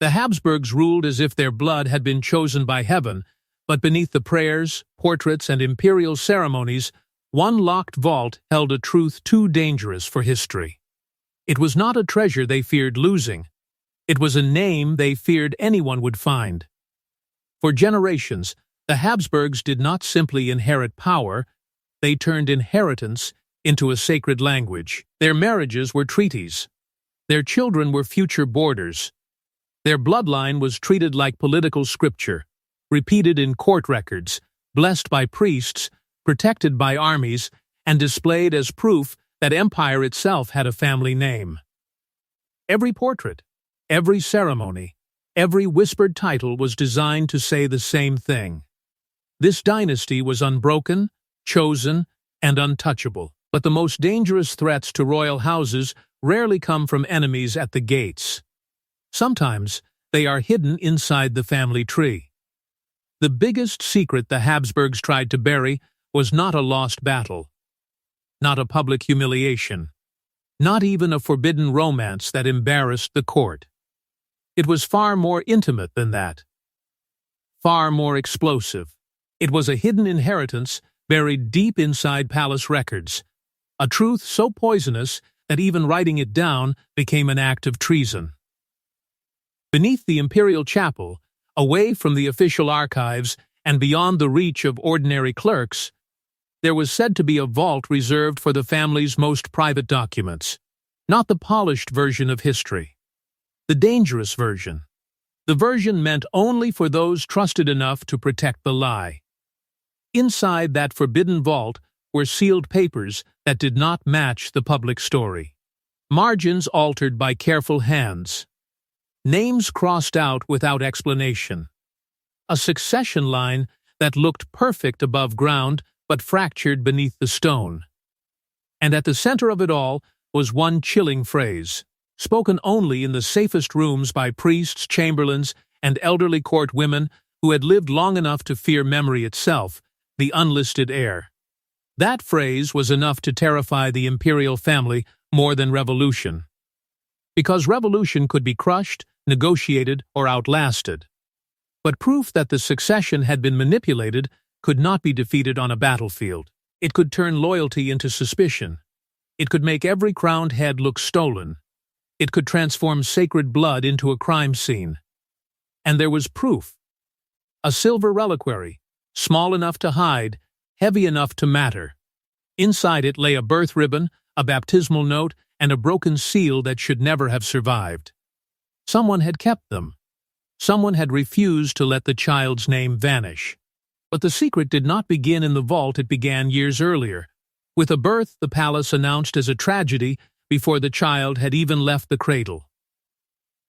The Habsburgs ruled as if their blood had been chosen by heaven, but beneath the prayers, portraits, and imperial ceremonies, one locked vault held a truth too dangerous for history. It was not a treasure they feared losing. It was a name they feared anyone would find. For generations, the Habsburgs did not simply inherit power, they turned inheritance into a sacred language. Their marriages were treaties. Their children were future borders. Their bloodline was treated like political scripture, repeated in court records, blessed by priests, protected by armies, and displayed as proof that empire itself had a family name. Every portrait, every ceremony, every whispered title was designed to say the same thing. This dynasty was unbroken, chosen, and untouchable. But the most dangerous threats to royal houses rarely come from enemies at the gates. Sometimes they are hidden inside the family tree. The biggest secret the Habsburgs tried to bury was not a lost battle, not a public humiliation, not even a forbidden romance that embarrassed the court. It was far more intimate than that, far more explosive. It was a hidden inheritance buried deep inside palace records, a truth so poisonous that even writing it down became an act of treason. Beneath the imperial chapel, away from the official archives and beyond the reach of ordinary clerks, there was said to be a vault reserved for the family's most private documents, not the polished version of history, the dangerous version, the version meant only for those trusted enough to protect the lie. Inside that forbidden vault were sealed papers that did not match the public story. Margins altered by careful hands. Names crossed out without explanation. A succession line that looked perfect above ground but fractured beneath the stone. And at the center of it all was one chilling phrase, spoken only in the safest rooms by priests, chamberlains, and elderly court women who had lived long enough to fear memory itself, the unlisted heir. That phrase was enough to terrify the imperial family more than revolution. Because revolution could be crushed, negotiated, or outlasted. But proof that the succession had been manipulated could not be defeated on a battlefield. It could turn loyalty into suspicion. It could make every crowned head look stolen. It could transform sacred blood into a crime scene. And there was proof. A silver reliquary, small enough to hide, heavy enough to matter. Inside it lay a birth ribbon, a baptismal note, and a broken seal that should never have survived. Someone had kept them. Someone had refused to let the child's name vanish. But the secret did not begin in the vault, it began years earlier. With a birth the palace announced as a tragedy before the child had even left the cradle.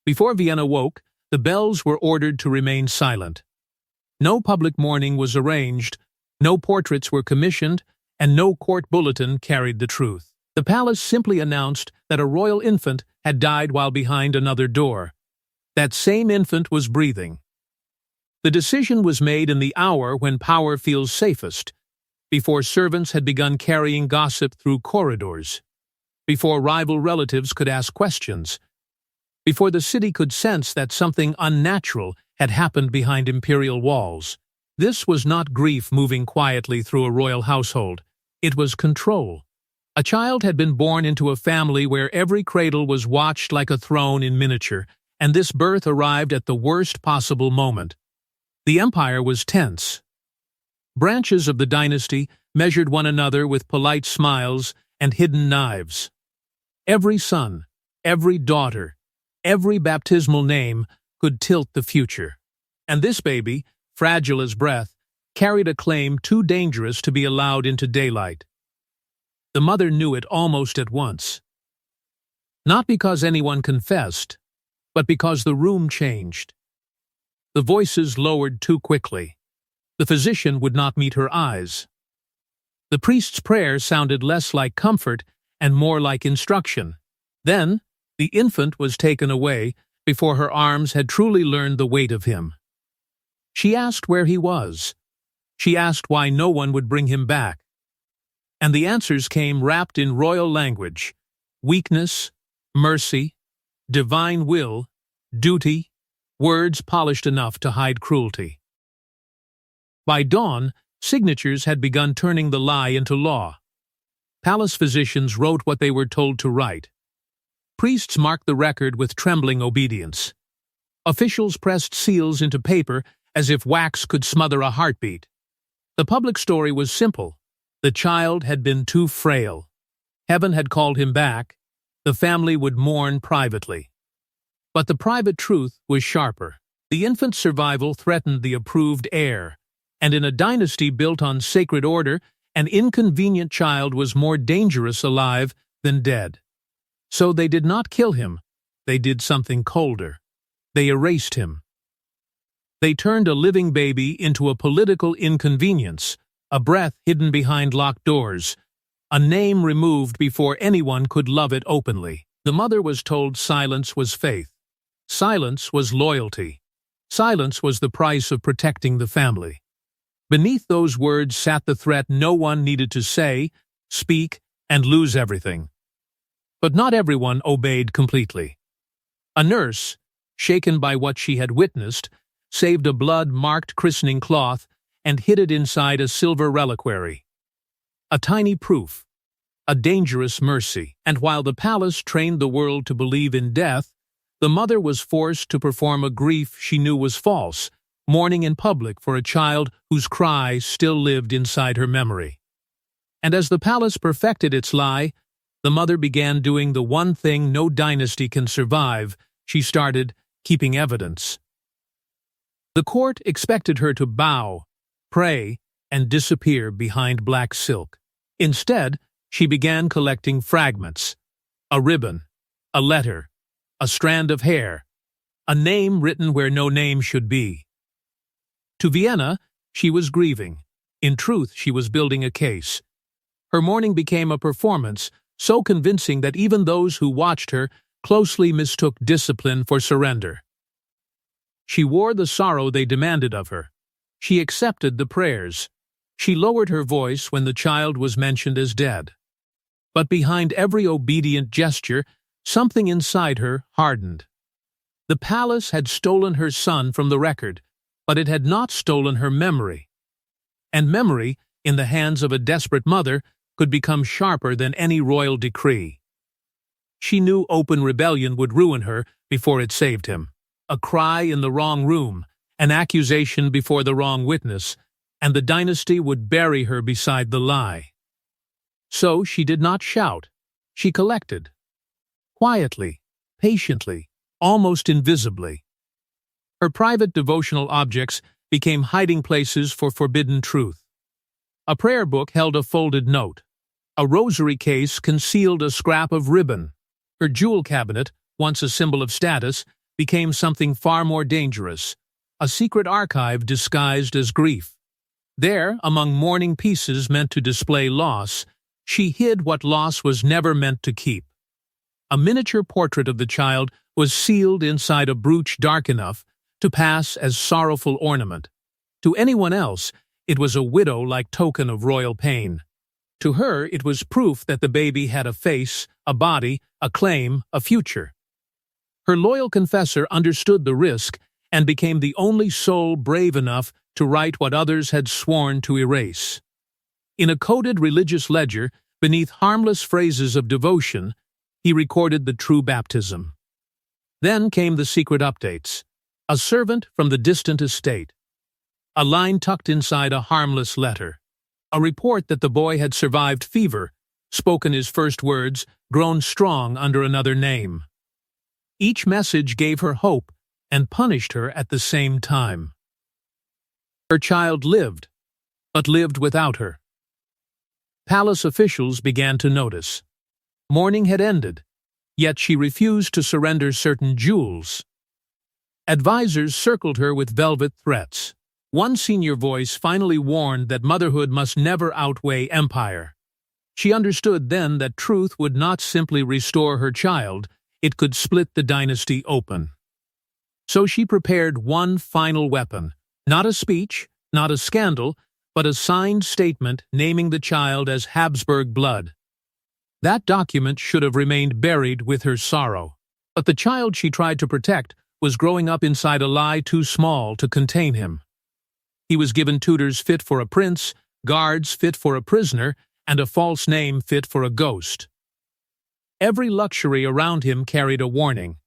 Before Vienna woke, the bells were ordered to remain silent. No public mourning was arranged, no portraits were commissioned, and no court bulletin carried the truth. The palace simply announced that a royal infant had died while behind another door. That same infant was breathing. The decision was made in the hour when power feels safest, before servants had begun carrying gossip through corridors, before rival relatives could ask questions, before the city could sense that something unnatural had happened behind imperial walls. This was not grief moving quietly through a royal household. It was control. A child had been born into a family where every cradle was watched like a throne in miniature, and this birth arrived at the worst possible moment. The empire was tense. Branches of the dynasty measured one another with polite smiles and hidden knives. Every son, every daughter, every baptismal name could tilt the future. And this baby, fragile as breath, carried a claim too dangerous to be allowed into daylight. The mother knew it almost at once. Not because anyone confessed, but because the room changed. The voices lowered too quickly. The physician would not meet her eyes. The priest's prayer sounded less like comfort and more like instruction. Then, the infant was taken away before her arms had truly learned the weight of him. She asked where he was. She asked why no one would bring him back. And the answers came wrapped in royal language: weakness, mercy, divine will, duty, words polished enough to hide cruelty. By dawn, signatures had begun turning the lie into law. Palace physicians wrote what they were told to write. Priests marked the record with trembling obedience. Officials pressed seals into paper as if wax could smother a heartbeat. The public story was simple. The child had been too frail. Heaven had called him back. The family would mourn privately. But the private truth was sharper. The infant's survival threatened the approved heir, and in a dynasty built on sacred order, an inconvenient child was more dangerous alive than dead. So they did not kill him. They did something colder. They erased him. They turned a living baby into a political inconvenience, a breath hidden behind locked doors, a name removed before anyone could love it openly. The mother was told silence was faith. Silence was loyalty. Silence was the price of protecting the family. Beneath those words sat the threat no one needed to say, speak, and lose everything. But not everyone obeyed completely. A nurse, shaken by what she had witnessed, saved a blood-marked christening cloth and hid it inside a silver reliquary. A tiny proof, a dangerous mercy, and while the palace trained the world to believe in death, the mother was forced to perform a grief she knew was false, mourning in public for a child whose cry still lived inside her memory. And as the palace perfected its lie, the mother began doing the one thing no dynasty can survive. She started keeping evidence. The court expected her to bow, pray, and disappear behind black silk. Instead, she began collecting fragments: a ribbon, a letter, a strand of hair, a name written where no name should be. To Vienna, she was grieving. In truth, she was building a case. Her mourning became a performance, so convincing that even those who watched her closely mistook discipline for surrender. She wore the sorrow they demanded of her. She accepted the prayers. She lowered her voice when the child was mentioned as dead. But behind every obedient gesture, something inside her hardened. The palace had stolen her son from the record, but it had not stolen her memory. And memory, in the hands of a desperate mother, could become sharper than any royal decree. She knew open rebellion would ruin her before it saved him. A cry in the wrong room, an accusation before the wrong witness, and the dynasty would bury her beside the lie. So she did not shout. She collected. Quietly, patiently, almost invisibly. Her private devotional objects became hiding places for forbidden truth. A prayer book held a folded note. A rosary case concealed a scrap of ribbon. Her jewel cabinet, once a symbol of status, became something far more dangerous, a secret archive disguised as grief. There, among mourning pieces meant to display loss, she hid what loss was never meant to keep. A miniature portrait of the child was sealed inside a brooch dark enough to pass as sorrowful ornament. To anyone else, it was a widow-like token of royal pain. To her, it was proof that the baby had a face, a body, a claim, a future. Her loyal confessor understood the risk and became the only soul brave enough to write what others had sworn to erase. In a coded religious ledger, beneath harmless phrases of devotion, he recorded the true baptism. Then came the secret updates. A servant from the distant estate. A line tucked inside a harmless letter. A report that the boy had survived fever, spoken his first words, grown strong under another name. Each message gave her hope and punished her at the same time. Her child lived, but lived without her. Palace officials began to notice. Mourning had ended, yet she refused to surrender certain jewels. Advisors circled her with velvet threats. One senior voice finally warned that motherhood must never outweigh empire. She understood then that truth would not simply restore her child, it could split the dynasty open. So she prepared one final weapon, not a speech, not a scandal, but a signed statement naming the child as Habsburg blood. That document should have remained buried with her sorrow. But the child she tried to protect was growing up inside a lie too small to contain him. He was given tutors fit for a prince, guards fit for a prisoner, and a false name fit for a ghost. Every luxury around him carried a warning.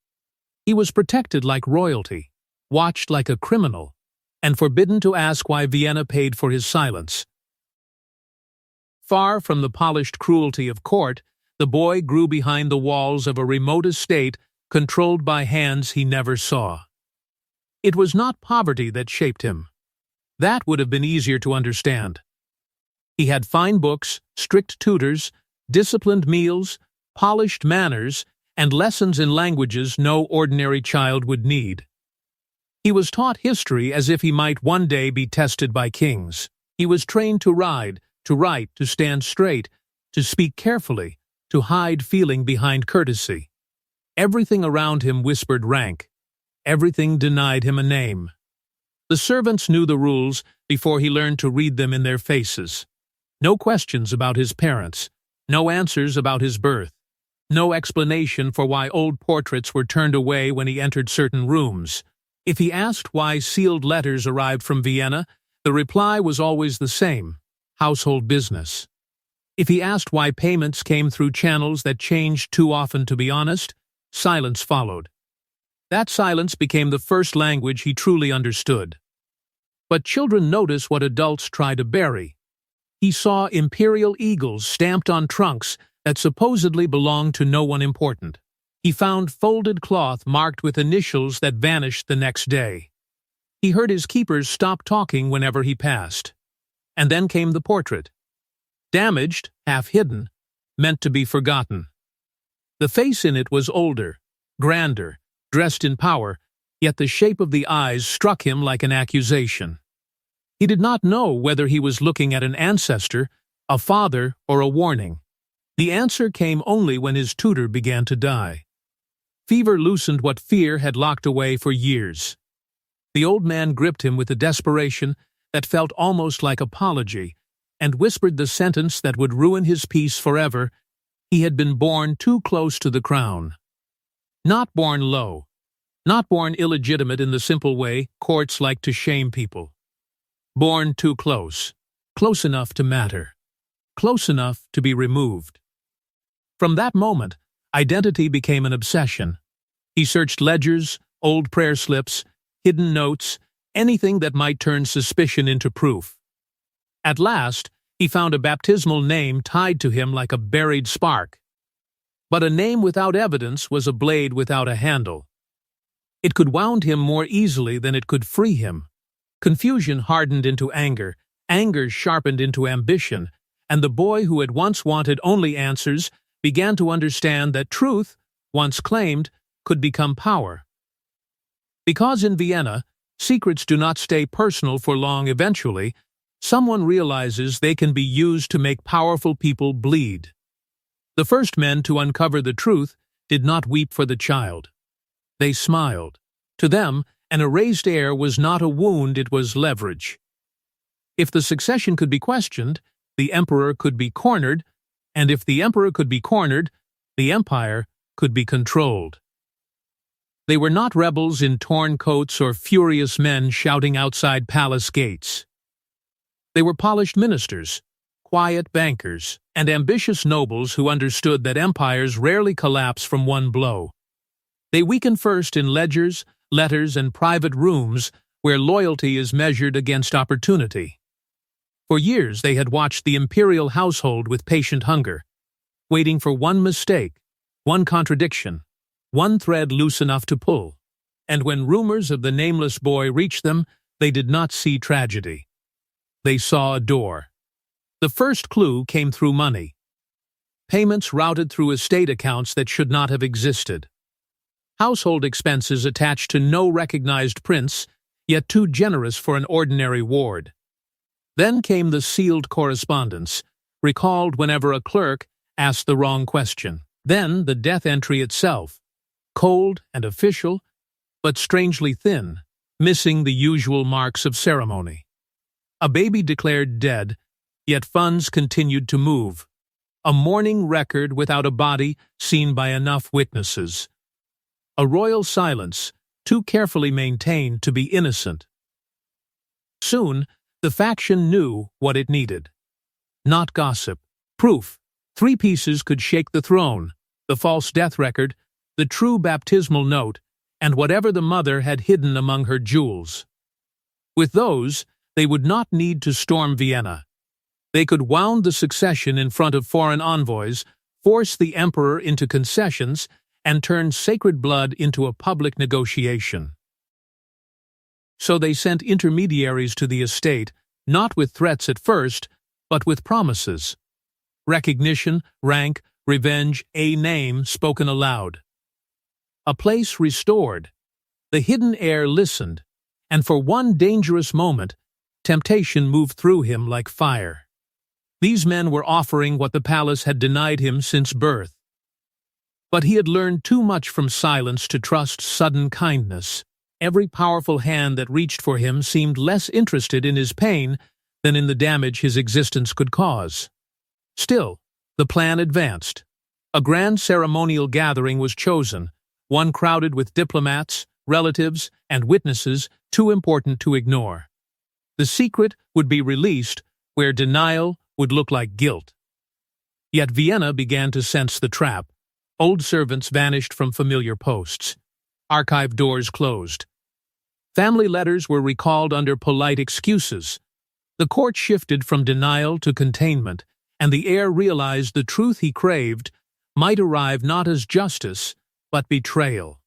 He was protected like royalty, watched like a criminal, and forbidden to ask why Vienna paid for his silence. Far from the polished cruelty of court, the boy grew behind the walls of a remote estate controlled by hands he never saw. It was not poverty that shaped him. That would have been easier to understand. He had fine books, strict tutors, disciplined meals, polished manners, and lessons in languages no ordinary child would need. He was taught history as if he might one day be tested by kings. He was trained to ride, to write, to stand straight, to speak carefully, to hide feeling behind courtesy. Everything around him whispered rank. Everything denied him a name. The servants knew the rules before he learned to read them in their faces. No questions about his parents, no answers about his birth, no explanation for why old portraits were turned away when he entered certain rooms. If he asked why sealed letters arrived from Vienna, the reply was always the same: household business. If he asked why payments came through channels that changed too often to be honest, silence followed. That silence became the first language he truly understood. But children notice what adults try to bury. He saw imperial eagles stamped on trunks that supposedly belonged to no one important. He found folded cloth marked with initials that vanished the next day. He heard his keepers stop talking whenever he passed. And then came the portrait. Damaged, half hidden, meant to be forgotten. The face in it was older, grander, dressed in power, yet the shape of the eyes struck him like an accusation. He did not know whether he was looking at an ancestor, a father, or a warning. The answer came only when his tutor began to die. Fever loosened what fear had locked away for years. The old man gripped him with a desperation that felt almost like apology, and whispered the sentence that would ruin his peace forever: he had been born too close to the crown. Not born low, not born illegitimate in the simple way courts like to shame people. Born too close, close enough to matter, close enough to be removed. From that moment, identity became an obsession. He searched ledgers, old prayer slips, hidden notes, anything that might turn suspicion into proof. At last, he found a baptismal name tied to him like a buried spark. But a name without evidence was a blade without a handle. It could wound him more easily than it could free him. Confusion hardened into anger, anger sharpened into ambition, and the boy who had once wanted only answers began to understand that truth, once claimed, could become power. Because in Vienna, secrets do not stay personal for long eventually, someone realizes they can be used to make powerful people bleed. The first men to uncover the truth did not weep for the child. They smiled. To them, an erased heir was not a wound, it was leverage. If the succession could be questioned, the emperor could be cornered, and if the emperor could be cornered, the empire could be controlled. They were not rebels in torn coats or furious men shouting outside palace gates. They were polished ministers, quiet bankers, and ambitious nobles who understood that empires rarely collapse from one blow. They weaken first in ledgers, letters, and private rooms where loyalty is measured against opportunity. For years they had watched the imperial household with patient hunger, waiting for one mistake, one contradiction, one thread loose enough to pull. And when rumors of the nameless boy reached them, they did not see tragedy. They saw a door. The first clue came through money. Payments routed through estate accounts that should not have existed. Household expenses attached to no recognized prince, yet too generous for an ordinary ward. Then came the sealed correspondence, recalled whenever a clerk asked the wrong question. Then the death entry itself, cold and official, but strangely thin, missing the usual marks of ceremony. A baby declared dead, yet funds continued to move. A mourning record without a body seen by enough witnesses. A royal silence, too carefully maintained to be innocent. Soon, the faction knew what it needed. Not gossip. Proof. 3 pieces could shake the throne: the false death record, the true baptismal note, and whatever the mother had hidden among her jewels. With those, they would not need to storm Vienna. They could wound the succession in front of foreign envoys, force the emperor into concessions, and turn sacred blood into a public negotiation. So they sent intermediaries to the estate, not with threats at first, but with promises. Recognition, rank, revenge, a name spoken aloud. A place restored. The hidden heir listened, and for one dangerous moment, temptation moved through him like fire. These men were offering what the palace had denied him since birth. But he had learned too much from silence to trust sudden kindness. Every powerful hand that reached for him seemed less interested in his pain than in the damage his existence could cause. Still, the plan advanced. A grand ceremonial gathering was chosen, one crowded with diplomats, relatives, and witnesses too important to ignore. The secret would be released where denial would look like guilt. Yet Vienna began to sense the trap. Old servants vanished from familiar posts. Archive doors closed. Family letters were recalled under polite excuses. The court shifted from denial to containment, and the heir realized the truth he craved might arrive not as justice, but betrayal.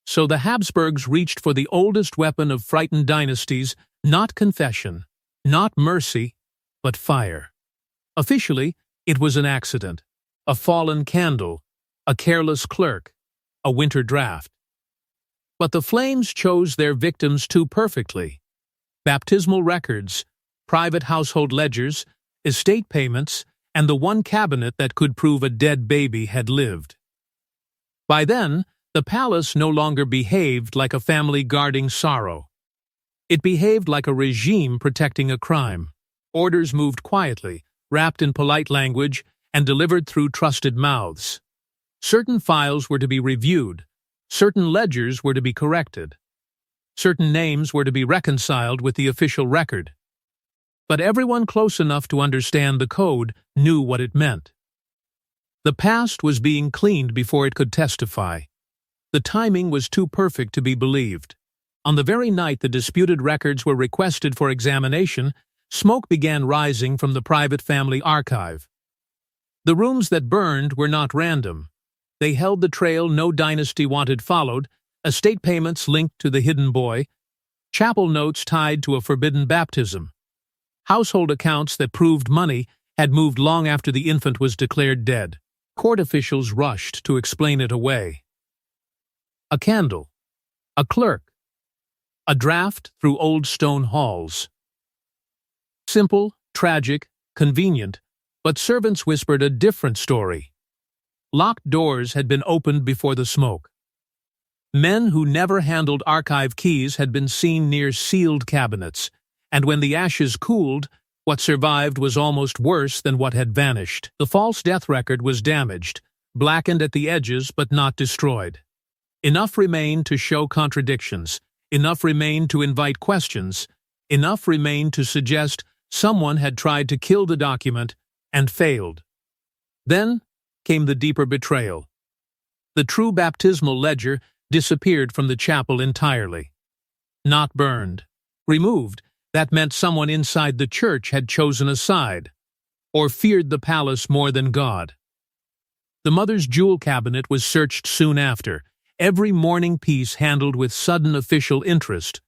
So the Habsburgs reached for the oldest weapon of frightened dynasties, not confession, not mercy, but fire. Officially, it was an accident, a fallen candle, a careless clerk, a winter draft. But the flames chose their victims too perfectly. Baptismal records, private household ledgers, estate payments, and the one cabinet that could prove a dead baby had lived. By then, the palace no longer behaved like a family guarding sorrow. It behaved like a regime protecting a crime. Orders moved quietly, wrapped in polite language, and delivered through trusted mouths. Certain files were to be reviewed, certain ledgers were to be corrected, certain names were to be reconciled with the official record. But everyone close enough to understand the code knew what it meant. The past was being cleaned before it could testify. The timing was too perfect to be believed. On the very night the disputed records were requested for examination, smoke began rising from the private family archive. The rooms that burned were not random. They held the trail no dynasty wanted followed, estate payments linked to the hidden boy, chapel notes tied to a forbidden baptism. Household accounts that proved money had moved long after the infant was declared dead. Court officials rushed to explain it away. A candle, a clerk, a draft through old stone halls. Simple, tragic, convenient, but servants whispered a different story. Locked doors had been opened before the smoke. Men who never handled archive keys had been seen near sealed cabinets, and when the ashes cooled, what survived was almost worse than what had vanished. The false death record was damaged, blackened at the edges but not destroyed. Enough remained to show contradictions, enough remained to invite questions, enough remained to suggest someone had tried to kill the document and failed. Then came the deeper betrayal. The true baptismal ledger disappeared from the chapel entirely. Not burned. Removed. That meant someone inside the church had chosen a side, or feared the palace more than God. The mother's jewel cabinet was searched soon after, every mourning piece handled with sudden official interest.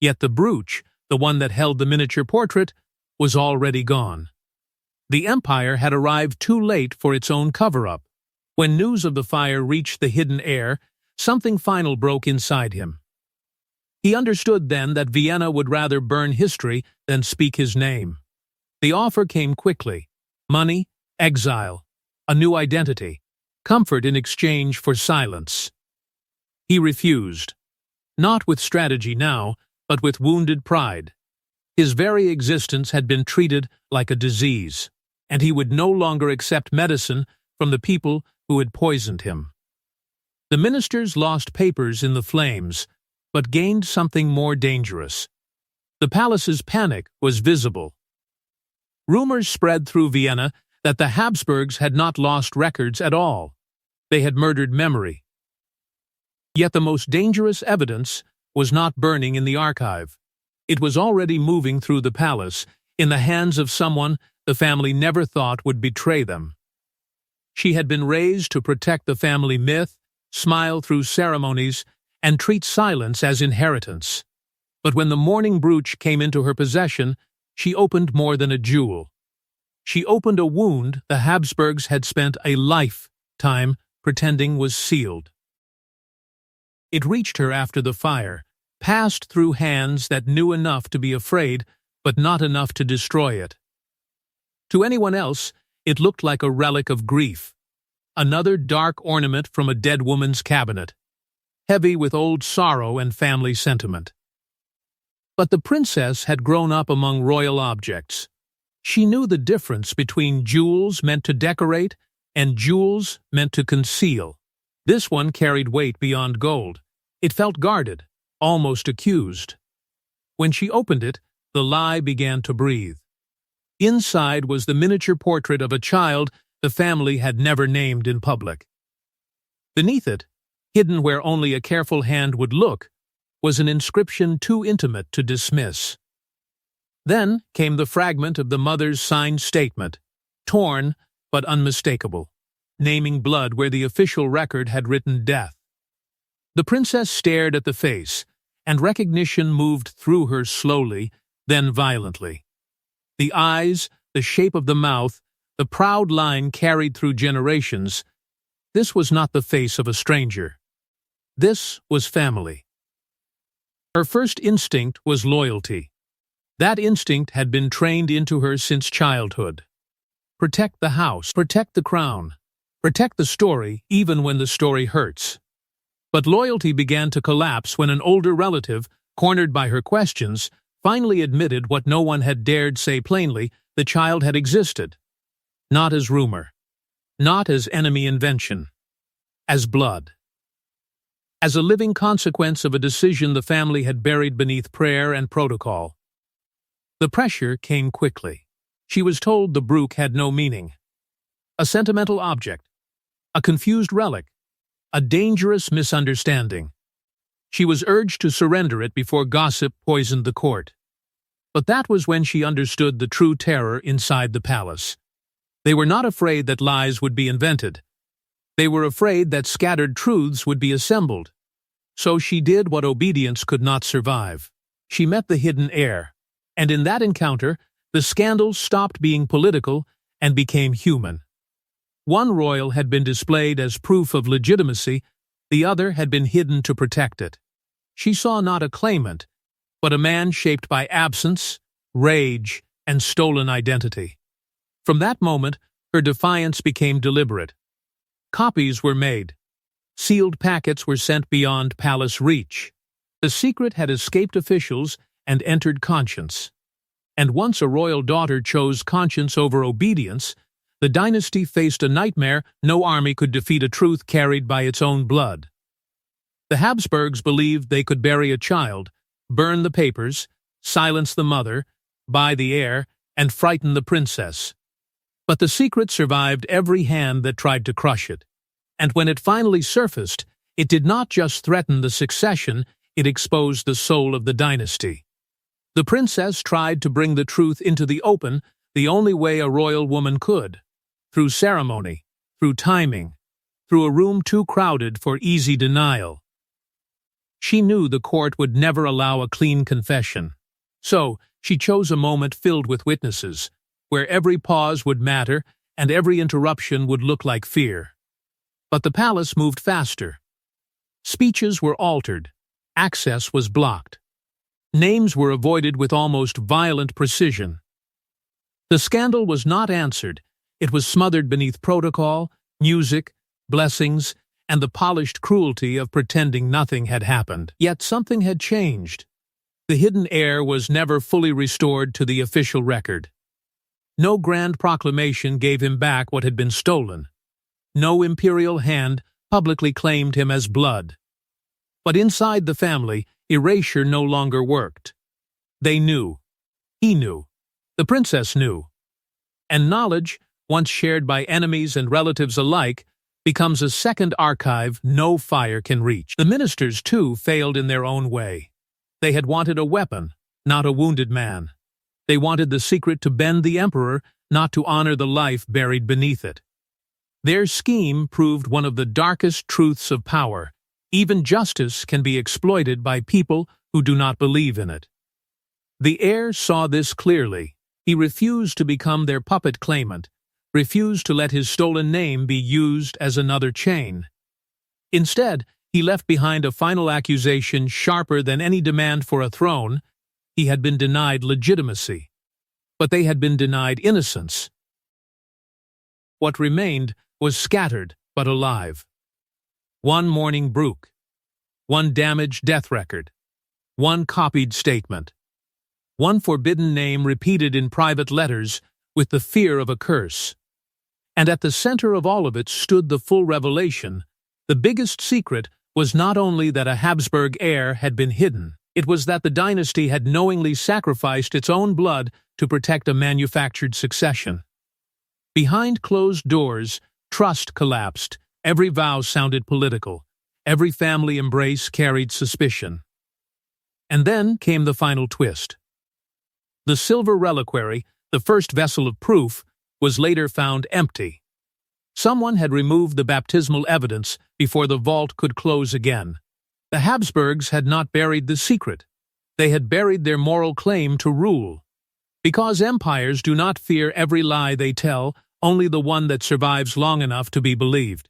Yet the brooch, the one that held the miniature portrait, was already gone. The empire had arrived too late for its own cover-up. When news of the fire reached the hidden heir, something final broke inside him. He understood then that Vienna would rather burn history than speak his name. The offer came quickly: money, exile, a new identity, comfort in exchange for silence. He refused, not with strategy now, but with wounded pride. His very existence had been treated like a disease, and he would no longer accept medicine from the people who had poisoned him. The ministers lost papers in the flames, but gained something more dangerous. The palace's panic was visible. Rumors spread through Vienna that the Habsburgs had not lost records at all. They had murdered memory. Yet the most dangerous evidence was not burning in the archive. It was already moving through the palace, in the hands of someone the family never thought would betray them. She had been raised to protect the family myth, smile through ceremonies, and treat silence as inheritance. But when the mourning brooch came into her possession, she opened more than a jewel. She opened a wound the Habsburgs had spent a lifetime pretending was sealed. It reached her after the fire, passed through hands that knew enough to be afraid, but not enough to destroy it. To anyone else, it looked like a relic of grief, another dark ornament from a dead woman's cabinet, heavy with old sorrow and family sentiment. But the princess had grown up among royal objects. She knew the difference between jewels meant to decorate and jewels meant to conceal. This one carried weight beyond gold. It felt guarded, almost accused. When she opened it, the lie began to breathe. Inside was the miniature portrait of a child the family had never named in public. Beneath it, hidden where only a careful hand would look, was an inscription too intimate to dismiss. Then came the fragment of the mother's signed statement, torn but unmistakable, naming blood where the official record had written death. The princess stared at the face, and recognition moved through her slowly, then violently. The eyes, the shape of the mouth, the proud line carried through generations. This was not the face of a stranger. This was family. Her first instinct was loyalty. That instinct had been trained into her since childhood. Protect the house, protect the crown, protect the story even when the story hurts. But loyalty began to collapse when an older relative, cornered by her questions, finally admitted what no one had dared say plainly: the child had existed. Not as rumor, not as enemy invention, as blood. As a living consequence of a decision the family had buried beneath prayer and protocol. The pressure came quickly. She was told the brook had no meaning. A sentimental object, a confused relic, a dangerous misunderstanding. She was urged to surrender it before gossip poisoned the court. But that was when she understood the true terror inside the palace. They were not afraid that lies would be invented. They were afraid that scattered truths would be assembled. So she did what obedience could not survive. She met the hidden heir, and in that encounter, the scandal stopped being political and became human. One royal had been displayed as proof of legitimacy, the other had been hidden to protect it. She saw not a claimant, but a man shaped by absence, rage, and stolen identity. From that moment, her defiance became deliberate. Copies were made. Sealed packets were sent beyond palace reach. The secret had escaped officials and entered conscience. And once a royal daughter chose conscience over obedience, the dynasty faced a nightmare. No army could defeat a truth carried by its own blood. The Habsburgs believed they could bury a child, burn the papers, silence the mother, buy the heir, and frighten the princess. But the secret survived every hand that tried to crush it. And when it finally surfaced, it did not just threaten the succession, it exposed the soul of the dynasty. The princess tried to bring the truth into the open the only way a royal woman could, through ceremony, through timing, through a room too crowded for easy denial. She knew the court would never allow a clean confession. So, she chose a moment filled with witnesses, where every pause would matter and every interruption would look like fear. But the palace moved faster. Speeches were altered. Access was blocked. Names were avoided with almost violent precision. The scandal was not answered. It was smothered beneath protocol, music, blessings, and the polished cruelty of pretending nothing had happened. Yet something had changed. The hidden heir was never fully restored to the official record. No grand proclamation gave him back what had been stolen. No imperial hand publicly claimed him as blood. But inside the family, erasure no longer worked. They knew. He knew. The princess knew. And knowledge, once shared by enemies and relatives alike, becomes a second archive no fire can reach. The ministers, too, failed in their own way. They had wanted a weapon, not a wounded man. They wanted the secret to bend the emperor, not to honor the life buried beneath it. Their scheme proved one of the darkest truths of power. Even justice can be exploited by people who do not believe in it. The heir saw this clearly. He refused to become their puppet claimant, refused to let his stolen name be used as another chain. Instead, he left behind a final accusation sharper than any demand for a throne. He had been denied legitimacy, but they had been denied innocence. What remained was scattered but alive. One mourning bruch, one damaged death record, one copied statement, one forbidden name repeated in private letters with the fear of a curse. And at the center of all of it stood the full revelation. The biggest secret was not only that a Habsburg heir had been hidden, it was that the dynasty had knowingly sacrificed its own blood to protect a manufactured succession. Behind closed doors, trust collapsed, every vow sounded political, every family embrace carried suspicion. And then came the final twist. The silver reliquary, the first vessel of proof, was later found empty. Someone had removed the baptismal evidence before the vault could close again. The Habsburgs had not buried the secret. They had buried their moral claim to rule. Because empires do not fear every lie they tell, only the one that survives long enough to be believed.